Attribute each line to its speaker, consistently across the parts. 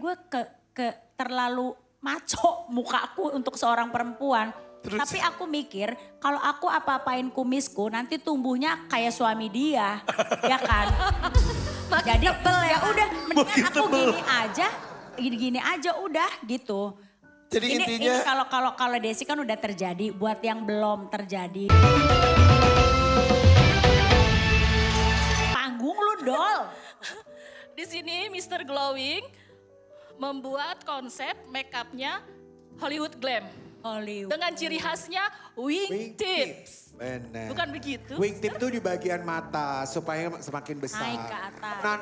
Speaker 1: gue terlalu maco mukaku untuk seorang perempuan.
Speaker 2: Terus?
Speaker 1: Tapi aku mikir kalau aku apa-apain kumisku nanti tumbuhnya kayak suami dia, ya kan? Jadi ya udah mendingan aku gini aja udah gitu.
Speaker 2: Jadi
Speaker 1: Ini
Speaker 2: intinya
Speaker 1: kalau Desi kan udah terjadi, buat yang belum terjadi. Panggung lu Dol.
Speaker 3: Di sini Mr. Glowing membuat konsep make upnya Hollywood Glam.
Speaker 1: Hollywood.
Speaker 3: Dengan ciri khasnya wingtips.
Speaker 4: Benar.
Speaker 3: Bukan begitu?
Speaker 4: Wingtip tuh di bagian mata supaya semakin besar.
Speaker 1: Naik ke atas.
Speaker 4: Non,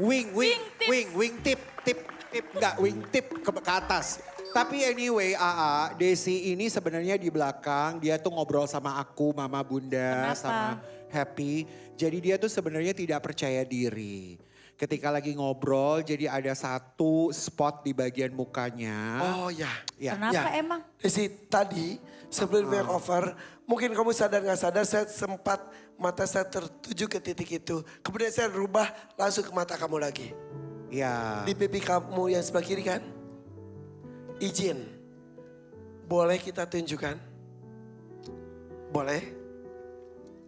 Speaker 4: wingtip, tip, enggak wingtip ke atas. Tapi anyway, Desi ini sebenarnya di belakang dia tuh ngobrol sama aku, Mama Bunda,
Speaker 1: Kenapa?
Speaker 4: sama Happy. Jadi dia tuh sebenarnya tidak percaya diri. Ketika lagi ngobrol, jadi ada satu spot di bagian mukanya.
Speaker 2: oh ya.
Speaker 4: Ya.
Speaker 1: Kenapa emang?
Speaker 2: Desi tadi sebelum makeover mungkin kamu sadar nggak sadar saya sempat mata saya tertuju ke titik itu. Kemudian saya rubah langsung ke mata kamu lagi.
Speaker 4: Ya.
Speaker 2: Di pipi kamu yang sebelah kiri kan? Izin. Boleh kita tunjukkan? Boleh?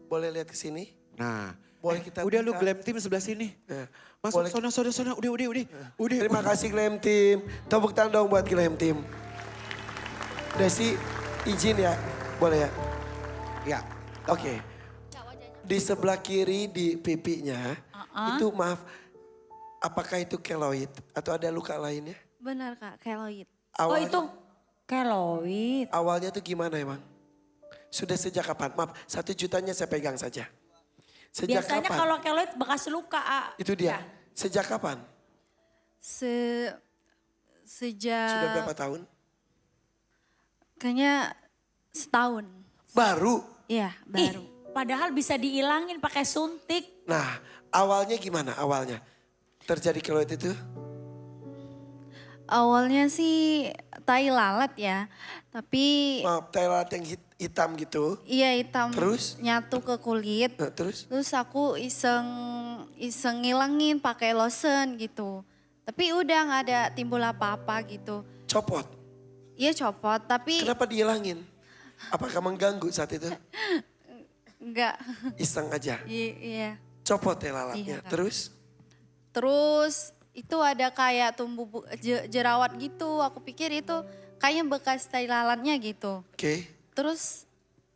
Speaker 2: Boleh lihat ke sini?
Speaker 4: Nah,
Speaker 2: Boleh kita
Speaker 4: udah lu
Speaker 2: buka?
Speaker 4: glam team sebelah sini.
Speaker 2: Nah,
Speaker 4: Masuk
Speaker 2: boleh-
Speaker 4: sono, udah.
Speaker 2: Terima kasih Glam Team. Tepuk tangan dong buat Glam Team. Desi izin ya? Boleh ya?
Speaker 4: Ya.
Speaker 2: Oke. Di sebelah kiri di pipinya itu maaf. Apakah itu keloid atau ada luka lainnya?
Speaker 5: Benar Kak, keloid.
Speaker 1: Oh itu keloid.
Speaker 2: Awalnya tuh gimana emang? Sudah sejak kapan? Maaf, 1 jutanya saya pegang saja. Sejak
Speaker 1: Biasanya
Speaker 2: kapan?
Speaker 1: kalau keloid bekas luka.
Speaker 2: Itu dia.
Speaker 1: Ya.
Speaker 2: Sejak kapan?
Speaker 5: Sejak
Speaker 2: Sudah berapa tahun?
Speaker 5: kayaknya setahun.
Speaker 2: Baru.
Speaker 5: Iya, baru.
Speaker 1: Padahal bisa diilangin pakai suntik.
Speaker 2: Nah, awalnya gimana awalnya? Terjadi keloid itu?
Speaker 5: Awalnya sih tai lalat ya, tapi
Speaker 2: Maaf, Thailand yang hitam gitu.
Speaker 5: iya hitam
Speaker 2: Terus?
Speaker 5: nyatu ke kulit.
Speaker 2: Nah, terus?
Speaker 5: Terus aku iseng ngilangin pakai lotion gitu. Tapi udah nggak ada timbul apa-apa gitu.
Speaker 2: Copot.
Speaker 5: Iya copot, tapi
Speaker 2: Kenapa dihilangin? Apakah mengganggu saat itu?
Speaker 5: nggak.
Speaker 2: Iseng aja.
Speaker 5: Iya.
Speaker 2: Copot ya lalatnya.
Speaker 5: Iya, Kak.
Speaker 2: Terus?
Speaker 5: Terus itu ada kayak tumbuh jerawat gitu. Aku pikir itu kayaknya bekas tai lalatnya gitu.
Speaker 2: Oke.
Speaker 5: Terus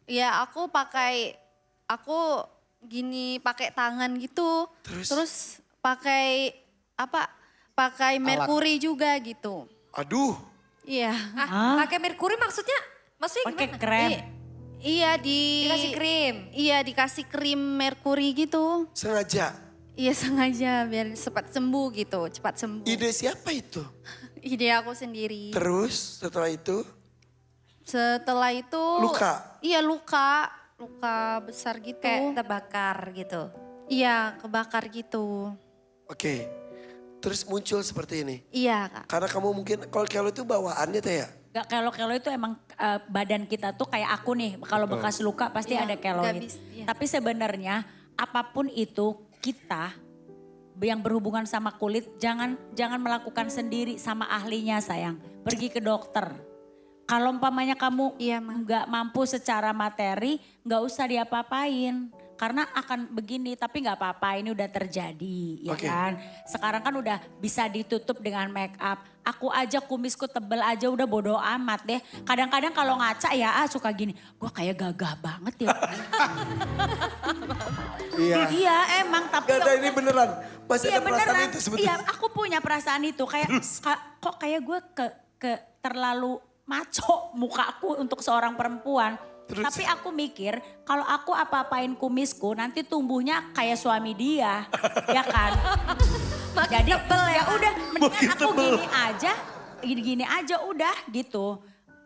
Speaker 5: ya aku pakai pakai tangan gitu.
Speaker 2: Terus?
Speaker 5: Pakai apa? Pakai merkuri juga gitu.
Speaker 2: Aduh.
Speaker 5: Iya.
Speaker 6: Pakai merkuri maksudnya
Speaker 1: Pakai
Speaker 6: gimana?
Speaker 1: krem.
Speaker 5: Iya
Speaker 6: Dikasih krim.
Speaker 5: Iya dikasih krim merkuri gitu.
Speaker 2: Sengaja.
Speaker 5: Iya sengaja biar cepat sembuh gitu, cepat sembuh.
Speaker 2: Ide siapa itu?
Speaker 5: Ide aku sendiri.
Speaker 2: Terus setelah itu?
Speaker 5: Setelah itu
Speaker 2: Luka?
Speaker 5: Iya luka besar gitu.
Speaker 6: Kayak terbakar gitu.
Speaker 5: Iya kebakar gitu.
Speaker 2: Oke. Terus muncul seperti ini?
Speaker 5: Iya Kak.
Speaker 2: Karena kamu mungkin kalau itu bawaannya teh ya?
Speaker 1: Gak kalau itu emang badan kita tuh kayak aku nih. Kalau bekas luka pasti
Speaker 5: Iya,
Speaker 1: ada
Speaker 5: nggak
Speaker 1: keloid.
Speaker 5: iya.
Speaker 1: Tapi sebenarnya apapun itu kita yang berhubungan sama kulit jangan melakukan sendiri sama ahlinya sayang. Pergi ke dokter. Kalau umpamanya kamu
Speaker 5: Iya, Ma.
Speaker 1: nggak mampu secara materi nggak usah diapa-apain. Karena akan begini tapi nggak apa-apa ini udah terjadi ya
Speaker 2: Oke.
Speaker 1: kan. Sekarang kan udah bisa ditutup dengan make up. Aku aja kumisku tebel aja udah bodo amat deh. Kadang-kadang kalau ngaca ya suka gini. Gue kayak gagah banget ya.
Speaker 4: Iya.
Speaker 1: Iya emang tapi
Speaker 2: Gak ada ini beneran. Masih
Speaker 1: iya
Speaker 2: ada perasaan
Speaker 1: beneran.
Speaker 2: itu sebetulnya.
Speaker 1: Iya aku punya perasaan itu. Kayak kok kayak gue terlalu maco mukaku untuk seorang perempuan.
Speaker 2: Terus?
Speaker 1: Tapi aku mikir kalau aku apa-apain kumisku nanti tumbuhnya kayak suami dia. Ya kan? Jadi ya udah mendingan aku gini aja udah gitu.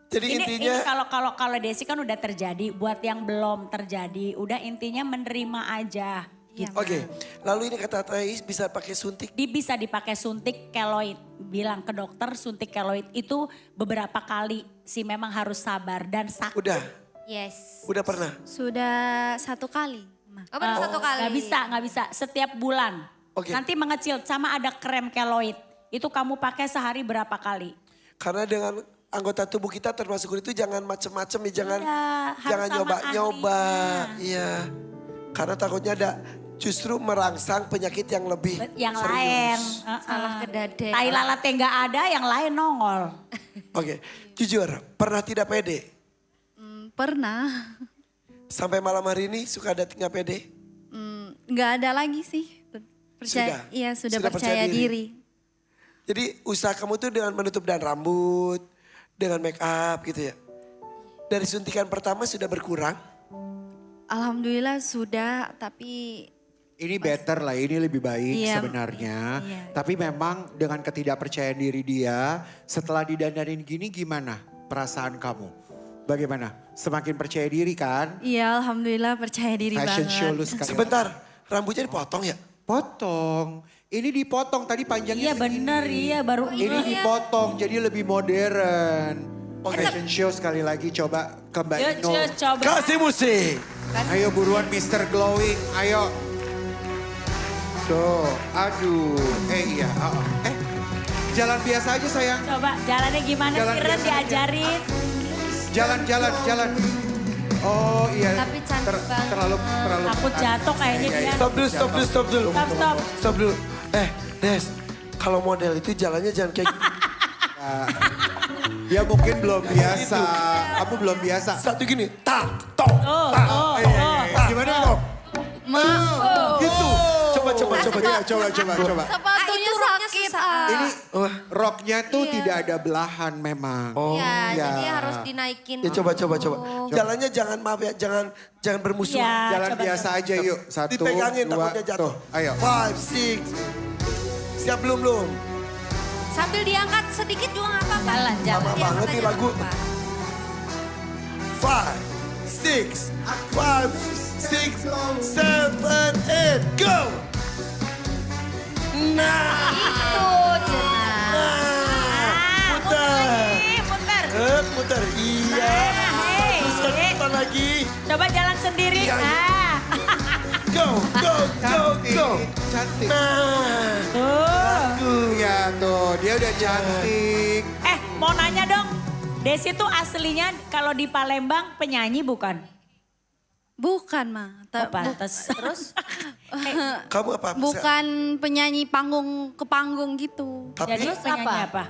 Speaker 2: Jadi
Speaker 1: Ini
Speaker 2: intinya
Speaker 1: kalau Desi kan udah terjadi, buat yang belum terjadi, udah intinya menerima aja. Gitu.
Speaker 2: Oke, lalu ini kata Thais bisa pakai suntik.
Speaker 1: Bisa dipakai suntik keloid. Bilang ke dokter suntik keloid itu beberapa kali sih memang harus sabar dan sakit.
Speaker 2: Udah,
Speaker 6: Yes.
Speaker 2: udah pernah.
Speaker 5: Sudah 1 kali. Ma.
Speaker 6: Oh baru 1 kali.
Speaker 1: Nggak bisa, setiap bulan.
Speaker 2: Oke.
Speaker 1: Nanti mengecil sama ada krem keloid. Itu kamu pakai sehari berapa kali?
Speaker 2: Karena dengan anggota tubuh kita termasuk kulit itu jangan macem-macem ya, jangan
Speaker 1: Iya, harus
Speaker 2: jangan
Speaker 1: sama
Speaker 2: nyoba-nyoba.
Speaker 1: ahlinya.
Speaker 2: Iya. Karena takutnya ada justru merangsang penyakit yang lebih
Speaker 1: Yang
Speaker 2: serius.
Speaker 1: lain.
Speaker 6: Salah kedade.
Speaker 1: Tai lalat yang nggak ada, yang lain nongol.
Speaker 2: Oke, jujur pernah tidak pede?
Speaker 5: Pernah.
Speaker 2: Sampai malam hari ini suka ada nggak pede?
Speaker 5: Nggak ada lagi sih.
Speaker 2: Sudah?
Speaker 5: Iya sudah
Speaker 2: Sudah percaya
Speaker 5: percaya
Speaker 2: diri?
Speaker 5: diri.
Speaker 2: Jadi usaha kamu tuh dengan menutup dan rambut, dengan make up gitu ya. Dari suntikan pertama sudah berkurang.
Speaker 5: Alhamdulillah sudah, tapi
Speaker 4: Ini better lah, ini lebih baik
Speaker 5: Iya,
Speaker 4: sebenarnya.
Speaker 5: iya.
Speaker 4: Tapi memang dengan ketidakpercayaan diri dia, setelah didandanin gini gimana perasaan kamu? Bagaimana? Semakin percaya diri kan?
Speaker 5: iya alhamdulillah percaya diri
Speaker 4: Fashion
Speaker 5: banget.
Speaker 4: show lu sekali.
Speaker 2: Sebentar, rambutnya dipotong ya?
Speaker 4: Potong. Ini dipotong, tadi panjangnya
Speaker 1: Iya bener, iya baru
Speaker 4: Ini dipotong, jadi lebih modern.
Speaker 2: Oke.
Speaker 4: Fashion show sekali lagi coba ke Mbak
Speaker 1: Yuk,
Speaker 4: Ino.
Speaker 1: coba.
Speaker 2: Kasih musik.
Speaker 4: Ayo buruan Mr. Glowing, ayo. Tuh, aduh. Iya, jalan biasa aja sayang.
Speaker 1: Coba jalannya gimana
Speaker 4: Jalan
Speaker 1: sih Ren,
Speaker 4: biasa aja.
Speaker 1: diajarin.
Speaker 4: Jalan. Oh iya.
Speaker 6: Tapi cantik banget.
Speaker 4: Terlalu.
Speaker 1: Takut jatuh kayaknya dia.
Speaker 2: Stop dulu.
Speaker 1: Stop.
Speaker 2: Stop dulu. Des, kalau model itu jalannya jangan kayak gitu.
Speaker 4: Dia mungkin belum biasa. Kamu belum biasa.
Speaker 2: Satu gini, tak, tok,
Speaker 1: Oh,
Speaker 2: tak.
Speaker 1: oh,
Speaker 2: Ayo,
Speaker 1: oh.
Speaker 2: tak,
Speaker 4: Gimana
Speaker 2: tok.
Speaker 4: dong?
Speaker 2: Gitu. Coba.
Speaker 4: Coba.
Speaker 5: Sepatunya sakit.
Speaker 4: Ini
Speaker 2: Wah.
Speaker 4: roknya tuh tidak ada belahan memang.
Speaker 2: Oh.
Speaker 6: Ya,
Speaker 4: Iya.
Speaker 6: jadi harus dinaikin.
Speaker 2: Ya coba. Jalannya jangan maaf ya, jangan bermusuhan.
Speaker 1: Iya.
Speaker 4: Jalan
Speaker 1: coba,
Speaker 4: biasa aja yuk. Satu,
Speaker 2: Dipegangin
Speaker 4: dua,
Speaker 2: takutnya jatuh.
Speaker 4: tuh. Ayo.
Speaker 2: 5, 6. Siap belum?
Speaker 6: Sambil diangkat sedikit juga gak apa-apa.
Speaker 3: Jalan.
Speaker 2: Lama
Speaker 6: Diangkat
Speaker 2: banget nih
Speaker 6: aja
Speaker 2: lagu.
Speaker 6: nggak apa-apa.
Speaker 2: 5, 6, 7, 8, go! Nah,
Speaker 1: Muter.
Speaker 2: muter. Iya.
Speaker 1: Hey.
Speaker 2: Terus ke depan lagi.
Speaker 1: Coba jalan sendiri.
Speaker 2: Iya, iya.
Speaker 1: Ah.
Speaker 2: Go.
Speaker 4: Cantik.
Speaker 2: Nah,
Speaker 1: Tuh.
Speaker 4: Iya tuh, dia udah cantik.
Speaker 1: Mau nanya dong. Desi tuh aslinya kalau di Palembang penyanyi bukan?
Speaker 5: Bukan mah.
Speaker 1: Oh, pantes. Terus?
Speaker 2: kamu apa?
Speaker 5: Bukan penyanyi panggung ke panggung gitu.
Speaker 2: Tapi
Speaker 1: Jadi penyanyi apa?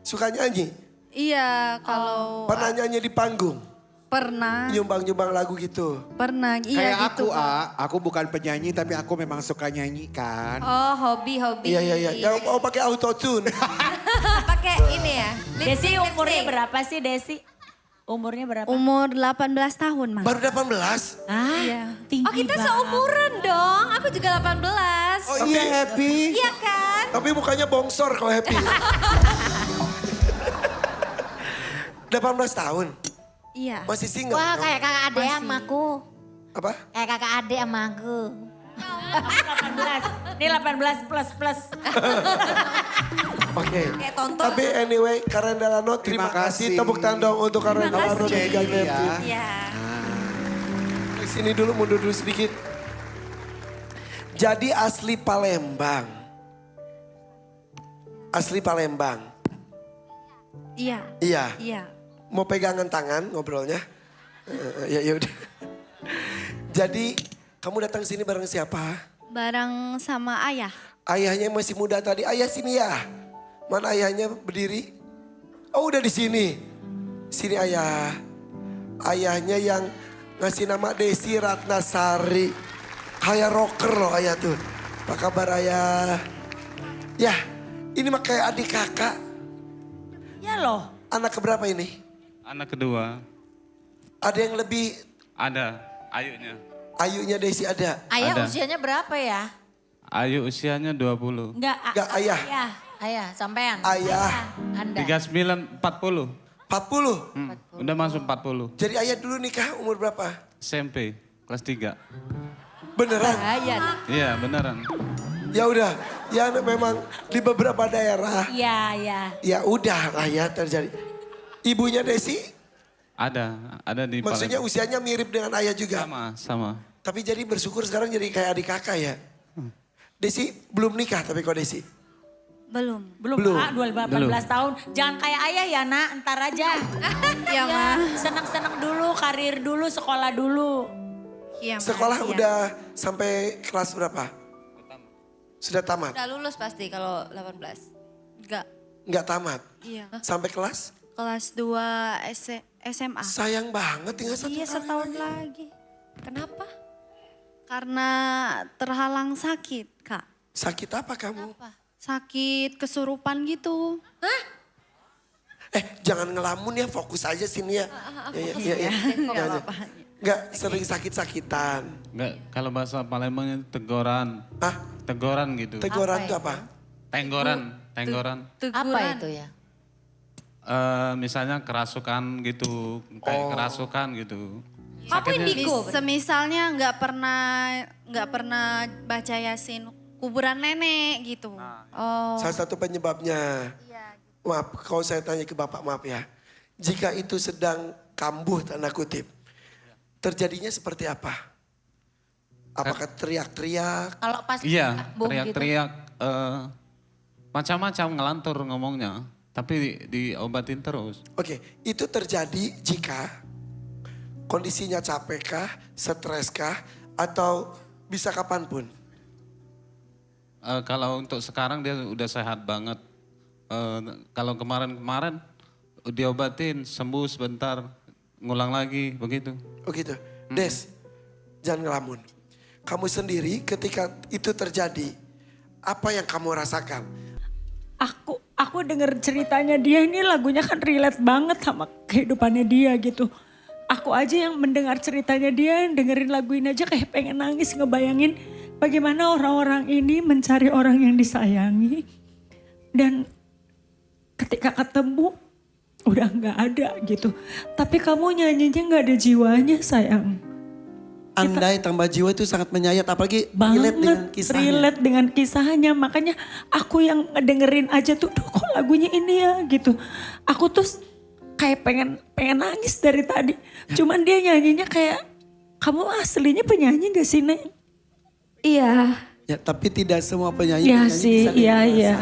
Speaker 2: suka nyanyi.
Speaker 5: Iya kalau
Speaker 2: Pernah nyanyi di panggung.
Speaker 5: pernah
Speaker 2: Nyumbang lagu gitu.
Speaker 5: iya
Speaker 4: Kayak
Speaker 5: gitu.
Speaker 4: aku bukan penyanyi tapi aku memang suka nyanyi kan.
Speaker 6: Oh, hobi.
Speaker 2: Iya. Yang mau pakai autotune.
Speaker 6: Pakai ini ya.
Speaker 1: Desi
Speaker 6: lip-sync.
Speaker 1: umurnya berapa sih Desi? Umurnya berapa?
Speaker 5: Umur 18 tahun mah.
Speaker 2: Baru 18.
Speaker 5: Iya.
Speaker 1: Tinggi
Speaker 6: Oh, kita
Speaker 1: banget.
Speaker 6: seumuran dong. Aku juga 18.
Speaker 2: Oh
Speaker 4: Tapi
Speaker 2: iya.
Speaker 4: happy.
Speaker 6: Iya kan?
Speaker 2: Tapi mukanya bongsor kalau happy. 18 tahun.
Speaker 5: Iya.
Speaker 2: Masih single.
Speaker 7: Wah
Speaker 2: kamu?
Speaker 7: kayak kakak ade
Speaker 5: Masih.
Speaker 7: sama aku.
Speaker 2: Apa?
Speaker 7: Kayak kakak ade sama aku.
Speaker 1: 18. Ini 18 plus.
Speaker 2: Oke.
Speaker 6: Kayak tonton.
Speaker 2: Tapi anyway, Karen Delano terima
Speaker 4: Terima
Speaker 2: kasih.
Speaker 4: kasih.
Speaker 2: Tepuk tangan dong untuk Karen Delano dan Gang
Speaker 4: Jenny ya.
Speaker 2: Neptune.
Speaker 5: Iya.
Speaker 2: Di sini dulu, mundur dulu sedikit. Jadi asli Palembang. Asli Palembang.
Speaker 5: Iya.
Speaker 2: Iya.
Speaker 5: Iya.
Speaker 2: Mau pegangan tangan ngobrolnya? Ya udah. Jadi kamu datang sini bareng siapa?
Speaker 5: Bareng sama ayah.
Speaker 2: Ayahnya masih muda tadi. Ayah sini ya. Mana ayahnya berdiri? Oh udah di sini. Sini ayah. Ayahnya yang ngasih nama Desi Ratnasari. Kayak rocker loh ayah tuh. Apa kabar ayah? Ya ini mah kayak adik kakak.
Speaker 1: Ya loh.
Speaker 2: Anak keberapa ini?
Speaker 8: Anak kedua,
Speaker 2: Ada yang lebih
Speaker 8: ada Ayunya.
Speaker 2: ayunya Desi ada?
Speaker 7: Ayah
Speaker 8: Ada.
Speaker 7: usianya berapa ya?
Speaker 8: Ayu usianya 20.
Speaker 1: Enggak.
Speaker 2: Enggak, ayah.
Speaker 1: Ayah.
Speaker 7: Ayah sampean.
Speaker 2: Ayah
Speaker 7: Anda.
Speaker 8: 39, 40.
Speaker 2: 40.
Speaker 8: Udah masuk 40.
Speaker 2: Jadi ayah dulu nikah umur berapa?
Speaker 8: SMP, kelas 3.
Speaker 2: Beneran?
Speaker 8: Iya beneran.
Speaker 2: Ya udah, ya memang di beberapa daerah
Speaker 1: Iya.
Speaker 2: ya udah lah ya terjadi. Ibunya Desi,
Speaker 8: Ada di
Speaker 2: maksudnya
Speaker 8: Palembang.
Speaker 2: usianya mirip dengan ayah juga.
Speaker 8: Sama.
Speaker 2: Tapi jadi bersyukur sekarang jadi kayak adik kakak ya. Desi belum nikah tapi kok Desi?
Speaker 5: Belum.
Speaker 1: Belum. Ah, 18 tahun. Jangan kayak ayah ya nak, ntar aja.
Speaker 5: Iya, Ma.
Speaker 1: Senang-senang dulu, karir dulu, sekolah dulu.
Speaker 5: Iya, Ma.
Speaker 2: Sekolah
Speaker 5: Iya.
Speaker 2: udah sampai kelas berapa? Sudah tamat?
Speaker 6: Udah lulus pasti kalau 18.
Speaker 5: Enggak.
Speaker 2: Enggak tamat?
Speaker 5: Iya.
Speaker 2: Sampai kelas?
Speaker 5: Kelas 2 SMA.
Speaker 2: Sayang banget tinggal satu
Speaker 5: Iya,
Speaker 2: kali
Speaker 5: setahun
Speaker 2: lagi.
Speaker 5: lagi.
Speaker 6: Kenapa?
Speaker 5: Karena terhalang sakit, Kak.
Speaker 2: Sakit apa kamu?
Speaker 5: Sakit kesurupan gitu.
Speaker 2: Jangan ngelamun ya, fokus aja sini ya. Iya.
Speaker 5: Enggak apa-apa.
Speaker 2: Enggak sering sakit-sakitan.
Speaker 8: Enggak, kalau bahasa Palembangnya tegoran.
Speaker 2: Ah,
Speaker 8: Tegoran gitu.
Speaker 2: teguran itu apa?
Speaker 8: Tenggoran.
Speaker 7: Apa itu ya?
Speaker 8: Misalnya kerasukan gitu, kayak kerasukan gitu.
Speaker 6: Kamu indigo.
Speaker 5: Semisalnya nggak pernah baca Yasin kuburan nenek gitu.
Speaker 6: Oh.
Speaker 2: Salah satu penyebabnya. Maaf, kalau saya tanya ke Bapak, maaf ya. Jika itu sedang kambuh, tanda kutip. Terjadinya seperti apa? Apakah teriak-teriak?
Speaker 7: Kalau pas
Speaker 8: Iya,
Speaker 7: kambuh gitu.
Speaker 8: teriak-teriak. Macam-macam ngelantur ngomongnya. Tapi diobatin terus.
Speaker 2: Oke, itu terjadi jika kondisinya capek kah, stres kah, atau bisa kapanpun?
Speaker 8: Kalau untuk sekarang dia udah sehat banget. Kalau kemarin-kemarin diobatin, sembuh sebentar, ngulang lagi, begitu.
Speaker 2: Oh gitu. Des, jangan ngelamun. Kamu sendiri ketika itu terjadi, apa yang kamu rasakan?
Speaker 1: Aku denger ceritanya dia ini lagunya kan relate banget sama kehidupannya dia gitu. Aku aja yang mendengar ceritanya dia, dengerin lagu ini aja kayak pengen nangis ngebayangin bagaimana orang-orang ini mencari orang yang disayangi. Dan ketika ketemu udah nggak ada gitu. Tapi kamu nyanyinya nggak ada jiwanya sayang.
Speaker 2: Andai tambah jiwa itu sangat menyayat, apalagi
Speaker 1: Banget
Speaker 2: relate dengan kisahnya.
Speaker 1: relate dengan kisahnya. Makanya aku yang ngedengerin aja tuh, duh kok lagunya ini ya gitu. Aku tuh kayak pengen nangis dari tadi. Cuman dia nyanyinya kayak, kamu aslinya penyanyi gak sih Nek?
Speaker 6: Iya.
Speaker 2: Ya, tapi tidak semua penyanyi
Speaker 1: Iya
Speaker 2: bisa
Speaker 1: sih,
Speaker 2: dengan
Speaker 1: iya
Speaker 2: bahasa.
Speaker 1: iya.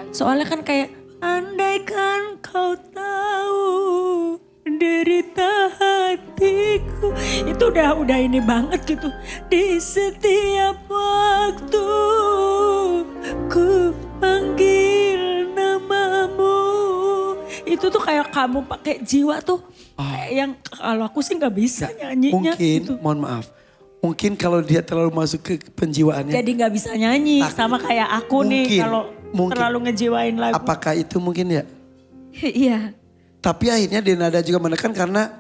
Speaker 1: Soalnya kan kayak, andaikan kau tahu derita hatiku. Itu udah ini banget gitu. Di setiap waktu ku panggil namamu. Itu tuh kayak kamu pakai jiwa tuh. Kayak yang kalau aku sih gak bisa nyanyinya
Speaker 2: Mungkin,
Speaker 1: gitu.
Speaker 2: mohon maaf. Mungkin kalau dia terlalu masuk ke penjiwaannya.
Speaker 1: Jadi gak bisa nyanyi sama kayak aku nih kalau terlalu ngejiwain lagu.
Speaker 2: Apakah itu mungkin ya?
Speaker 6: Iya.
Speaker 2: Tapi akhirnya Denada juga menekan karena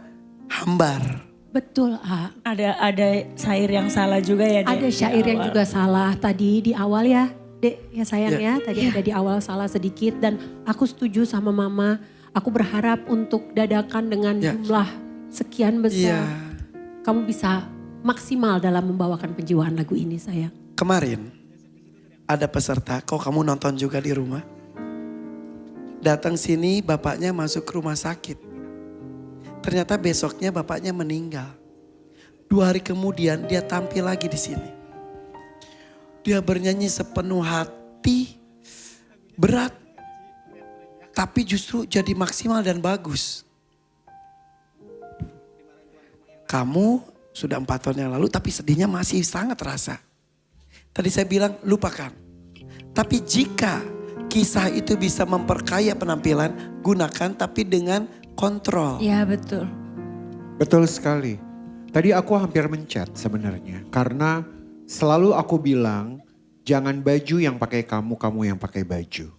Speaker 2: hambar.
Speaker 9: Betul, A.
Speaker 1: Ada syair yang salah juga ya Dek?
Speaker 9: Ada
Speaker 1: di
Speaker 9: syair yang
Speaker 1: awal.
Speaker 9: juga salah tadi di awal ya, Dek, ya sayang
Speaker 2: Ya.
Speaker 9: ya. Tadi ada di awal salah sedikit dan aku setuju sama Mama. Aku berharap untuk dadakan dengan
Speaker 2: Ya.
Speaker 9: jumlah sekian besar.
Speaker 2: Iya.
Speaker 9: Kamu bisa maksimal dalam membawakan penjiwaan lagu ini sayang.
Speaker 2: Kemarin ada peserta, kok kamu nonton juga di rumah. Datang sini bapaknya masuk ke rumah sakit. Ternyata besoknya bapaknya meninggal. 2 hari kemudian dia tampil lagi di sini. Dia bernyanyi sepenuh hati, berat. Tapi justru jadi maksimal dan bagus. Kamu sudah 4 tahun yang lalu tapi sedihnya masih sangat terasa. Tadi saya bilang lupakan. Tapi jika kisah itu bisa memperkaya penampilan, gunakan tapi dengan kontrol.
Speaker 1: Iya betul.
Speaker 4: Betul sekali. Tadi aku hampir mencet sebenarnya. Karena selalu aku bilang jangan baju yang pakai kamu, kamu yang pakai baju.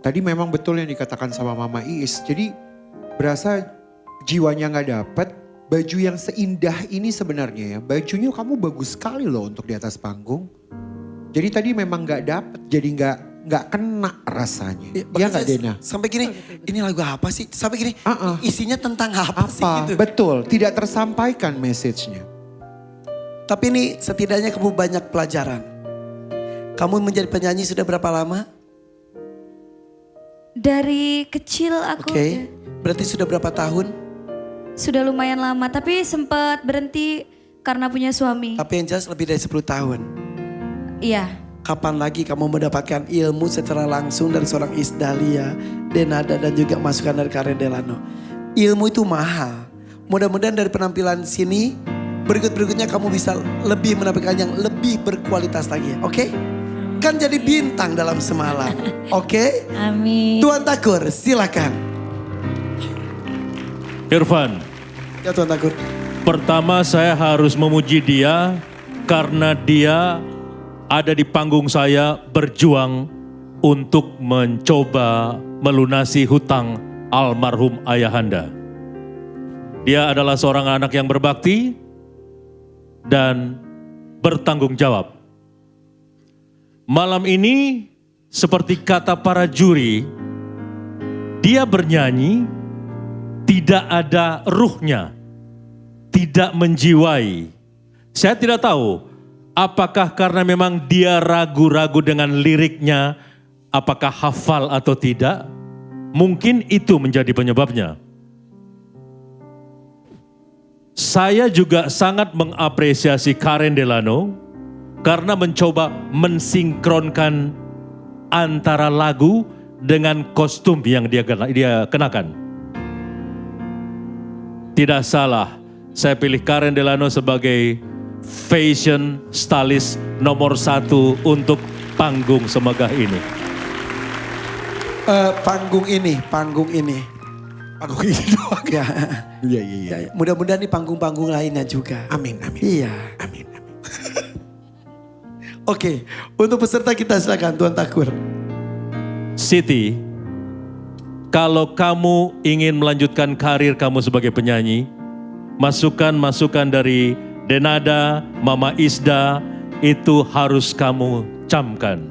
Speaker 4: Tadi memang betul yang dikatakan sama Mama Iis. Jadi berasa jiwanya gak dapet. Baju yang seindah ini sebenarnya ya. Bajunya kamu bagus sekali loh untuk di atas panggung. Jadi tadi memang gak dapet. Jadi gak kena rasanya. Iya gak Dena?
Speaker 2: Sampai gini, ini lagu apa sih? Sampai gini, isinya tentang apa sih gitu.
Speaker 4: Betul, tidak tersampaikan message-nya.
Speaker 2: Tapi ini setidaknya kamu banyak pelajaran. Kamu menjadi penyanyi sudah berapa lama?
Speaker 10: Dari kecil aku
Speaker 2: Oke, berarti sudah berapa tahun?
Speaker 10: sudah lumayan lama, tapi sempat berhenti karena punya suami.
Speaker 2: Tapi yang jelas lebih dari 10 tahun.
Speaker 10: Iya.
Speaker 2: kapan lagi kamu mendapatkan ilmu secara langsung dari seorang Isdalia, Denada dan juga masukan dari Karen Delano. Ilmu itu mahal. Mudah-mudahan dari penampilan sini berikut-berikutnya kamu bisa lebih menampilkan yang lebih berkualitas lagi. Oke? Kan jadi bintang dalam semalam. Oke?
Speaker 1: Amin.
Speaker 2: Tuan Takur silakan.
Speaker 11: Irfan,
Speaker 2: Ya Tuan Takur.
Speaker 11: pertama saya harus memuji dia karena dia ada di panggung saya berjuang untuk mencoba melunasi hutang almarhum ayahanda. Dia adalah seorang anak yang berbakti dan bertanggung jawab. Malam ini seperti kata para juri, dia bernyanyi tidak ada ruhnya, tidak menjiwai. Saya tidak tahu apakah karena memang dia ragu-ragu dengan liriknya, apakah hafal atau tidak. Mungkin itu menjadi penyebabnya. Saya juga sangat mengapresiasi Karen Delano karena mencoba mensinkronkan antara lagu dengan kostum yang dia kenakan. Tidak salah, saya pilih Karen Delano sebagai fashion stylist nomor 1 untuk panggung semegah ini.
Speaker 2: Panggung ini.
Speaker 4: Panggung ini doang.
Speaker 2: Ya.
Speaker 4: Iya.
Speaker 2: Ya, mudah-mudahan di panggung-panggung lainnya juga.
Speaker 4: Amin.
Speaker 2: Iya.
Speaker 4: Amin.
Speaker 2: Oke, untuk peserta kita silakan Tuan Takur.
Speaker 11: Siti, kalau kamu ingin melanjutkan karir kamu sebagai penyanyi, masukan-masukan dari Denada, Mama Isda, itu harus kamu camkan.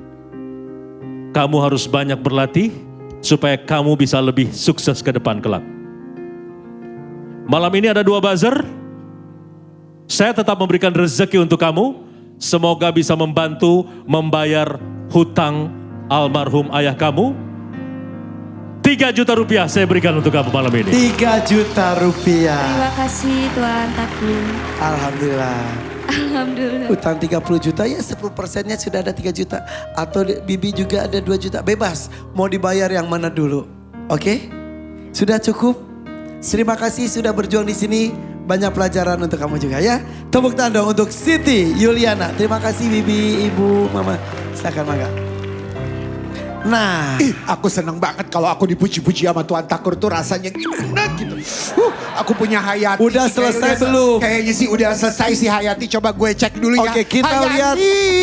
Speaker 11: Kamu harus banyak berlatih supaya kamu bisa lebih sukses ke depan kelak. Malam ini ada 2 buzzer. Saya tetap memberikan rezeki untuk kamu. Semoga bisa membantu membayar hutang almarhum ayah kamu. 3 juta rupiah saya berikan untuk kamu malam ini.
Speaker 2: 3 juta rupiah.
Speaker 10: Terima kasih Tuan Takur.
Speaker 2: Alhamdulillah.
Speaker 10: Alhamdulillah.
Speaker 2: Utang 30 juta ya 10%-nya sudah ada 3 juta. Atau Bibi juga ada 2 juta. Bebas mau dibayar yang mana dulu. Oke? Sudah cukup? Terima kasih sudah berjuang di sini. Banyak pelajaran untuk kamu juga ya. Tepuk tangan dong untuk Siti Yuliana. Terima kasih Bibi, Ibu, Mama. Silakan Mangga. Nah,
Speaker 4: Aku seneng banget kalau aku dipuji-puji sama Tuan Takur tuh rasanya gimana gitu. Aku punya Hayati.
Speaker 2: Udah selesai belum?
Speaker 4: Kayaknya sih udah selesai si Hayati. Coba gue cek dulu ya.
Speaker 2: oke kita
Speaker 4: Hayati.
Speaker 2: lihat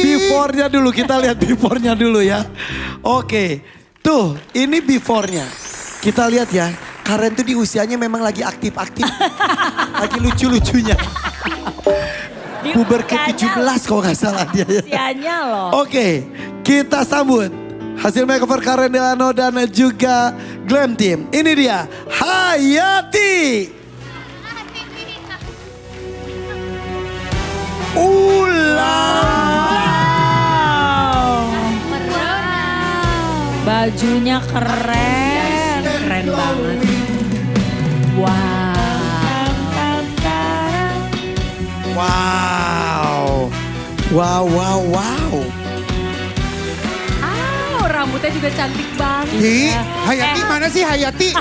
Speaker 2: before-nya dulu. Kita lihat before-nya dulu ya. Oke, tuh ini before-nya. Kita lihat ya. Karen tuh di usianya memang lagi aktif-aktif. Lagi lucu-lucunya. Puber ke-17 kalau nggak salah dia.
Speaker 1: Usianya loh.
Speaker 2: Oke, kita sambut hasil makeover Karen Delano dan juga Glam Team. Ini dia Hayati.
Speaker 1: Bajunya keren. Keren banget. Wow.
Speaker 2: Wow. Wow, wow, wow.
Speaker 9: Rambutnya juga cantik banget.
Speaker 4: Hi, Hayati mana sih Hayati?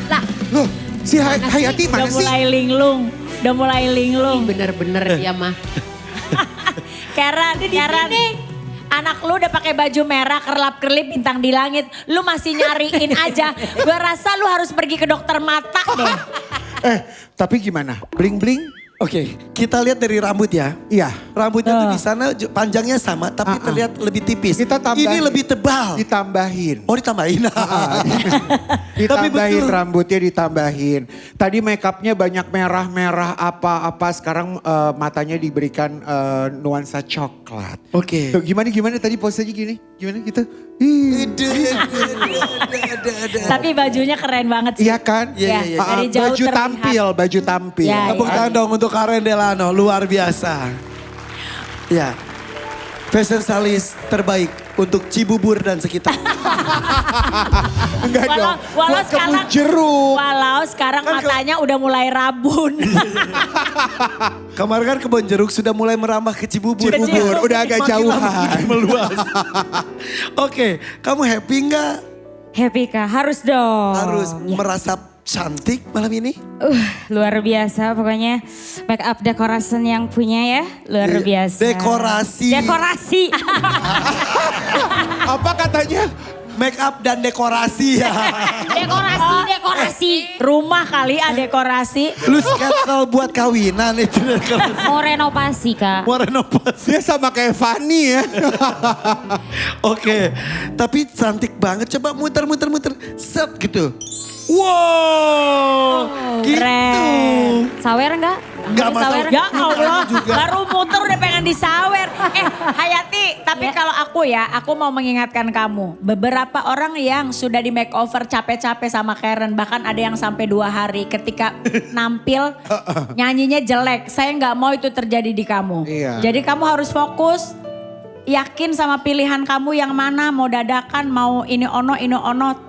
Speaker 1: Lah,
Speaker 4: Loh, si Hayati mana
Speaker 1: udah
Speaker 4: sih?
Speaker 1: mulai linglung. Udah mulai linglung.
Speaker 9: Bener-bener dia mah.
Speaker 1: Karen, anak lu udah pakai baju merah kerlap-kerlip bintang di langit. Lu masih nyariin aja. Gua rasa lu harus pergi ke dokter mata deh.
Speaker 4: Tapi gimana? Bling-bling?
Speaker 2: Oke, kita lihat dari rambut ya.
Speaker 4: Iya.
Speaker 2: Rambutnya tuh di sana panjangnya sama tapi terlihat lebih tipis.
Speaker 4: Kita tambahin.
Speaker 2: Ini lebih tebal.
Speaker 4: Ditambahin.
Speaker 2: Oh ditambahin.
Speaker 4: Ditambahin
Speaker 2: betul.
Speaker 4: rambutnya ditambahin. Tadi make upnya banyak merah-merah apa-apa. Sekarang matanya diberikan nuansa coklat.
Speaker 2: Oke.
Speaker 4: Tuh, gimana tadi posenya gini? Gimana gitu?
Speaker 1: Tapi bajunya keren banget sih.
Speaker 4: Iya kan?
Speaker 1: Iya, dari jauh
Speaker 4: baju
Speaker 1: terlihat.
Speaker 4: tampil, baju tampil.
Speaker 1: Ya,
Speaker 2: Tepuk tangan dong untuk Karen Delano, luar biasa. Ya, fashion stylist terbaik untuk Cibubur dan sekitar.
Speaker 4: Enggak dong. Buat kebun jeruk.
Speaker 1: Walau sekarang matanya udah mulai rabun.
Speaker 2: Kemarin kan kebun jeruk sudah mulai merambah ke Cibubur.
Speaker 4: Cibubur, udah agak
Speaker 2: Makin lama
Speaker 4: jauhan.
Speaker 2: makin meluas. Oke, kamu happy nggak?
Speaker 10: Happy Kak, harus dong.
Speaker 2: Harus merasa cantik malam ini?
Speaker 10: Luar biasa pokoknya. Make up decoration yang punya ya, luar biasa.
Speaker 2: Dekorasi.
Speaker 10: Dekorasi.
Speaker 4: Apa katanya?
Speaker 2: Make up dan dekorasi ya.
Speaker 10: Dekorasi.
Speaker 1: Rumah kali dekorasi.
Speaker 2: Lu sketsel buat kawinan itu.
Speaker 10: Mau renovasi Kak.
Speaker 2: Mau renovasi.
Speaker 4: Dia sama kayak Fanny ya.
Speaker 2: Oke, tapi cantik banget. Coba muter. Set gitu. Wow, gitu.
Speaker 1: Keren.
Speaker 10: Sawer enggak?
Speaker 2: Nggak masalah.
Speaker 1: Ya Allah,
Speaker 2: juga.
Speaker 1: baru muter udah pengen disawer. Hayati, tapi kalau aku mau mengingatkan kamu. Beberapa orang yang sudah di makeover capek-capek sama Karen. Bahkan ada yang sampai 2 hari ketika nampil nyanyinya jelek. Saya nggak mau itu terjadi di kamu.
Speaker 4: Iya.
Speaker 1: Jadi kamu harus fokus. Yakin sama pilihan kamu yang mana, mau dadakan, mau ini ono,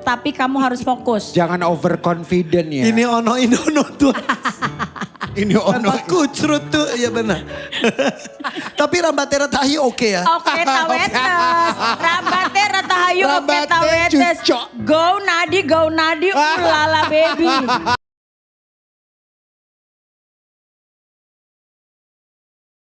Speaker 1: tapi kamu harus fokus.
Speaker 4: Jangan overconfident ya.
Speaker 2: Ini ono tuh.
Speaker 4: Ini ono.
Speaker 2: Aku curut tuh, ya benar. Tapi rambatera tahi oke ya.
Speaker 1: Oke tawetes, rambatnya ratahayu oke
Speaker 4: Rambatnya
Speaker 1: tawetes.
Speaker 4: cucok.
Speaker 1: Go Nadi, ulala baby.